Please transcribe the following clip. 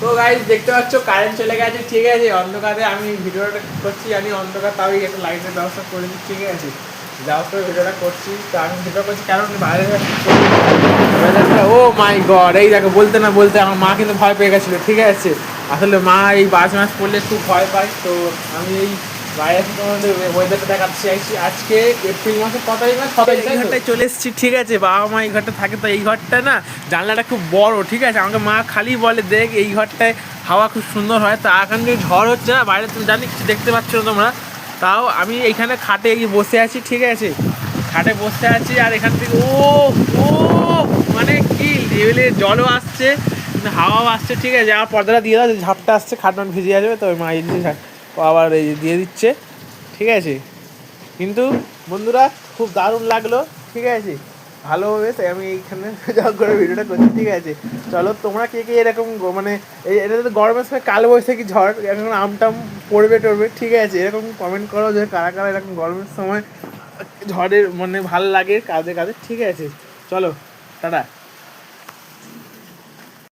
তো গাইস দেখতে পাচ্ছ কারেন্ট চলে গেছে, ঠিক আছে। অন্ধকারে আমি ভিডিওটা করছি, জানি অন্ধকার, তাও একটা লাইটের ব্যবস্থা করে দিচ্ছি, ঠিক আছে। ব্যবস্থা ভিডিওটা করছি, তো আমি ভিডিও করছি কারণ বাইরে ও মাই গড, এই দেখো বলতে না বলতে আমার মা কিন্তু ভয় পেয়ে গেছিলো, ঠিক আছে। আসলে মা এই বাস মাস পড়লে খুব ভয় পায়। তো আমি এই বাইরে থেকে তোমাদের ওয়েদারটা দেখাচ্ছি চাইছি। আজকে এপ্রিল মাসের কত তারিখ, মানে 6 তারিখ, এই ঘরটায় চলে এসেছি, ঠিক আছে। বাবা মা এই ঘরটা থাকে, তো এই ঘরটা না জানলাটা খুব বড়, ঠিক আছে। আমাকে মা খালি বলে দেখ এই ঘরটায় হাওয়া খুব সুন্দর হয়। তা এখন যে ঝড় হচ্ছে না বাইরে, তুমি জানি কিছু দেখতে পাচ্ছ না তোমরা, তাও আমি এইখানে খাটে বসে আছি, ঠিক আছে। খাটে বসে আছি আর এখান থেকে ও মানে কি লেভেলের জলও আসছে, হাওয়াও আসছে, ঠিক আছে। আর পর্দাটা দিয়ে দাও, ঝাপটা আসছে, খাটমান ভিজে যাবে, তো মা এই জিনিস আবার এই দিয়ে দিচ্ছে, ঠিক আছে। কিন্তু বন্ধুরা খুব দারুণ লাগলো, ঠিক আছে, ভালোভাবে। তাই আমি এইখানে যা করে ভিডিওটা করছি, ঠিক আছে। চলো তোমরা কে কে এরকম মানে এটা তো গরমের সময় কালবৈশাখী ঝড়, এখন আমটাম পড়বে টড়বে, ঠিক আছে, এরকম কমেন্ট করো যে কারা কারা এরকম গরমের সময় ঝড়ের মানে ভালো লাগে কাঁধে কাঁধে, ঠিক আছে। চলো টাটা।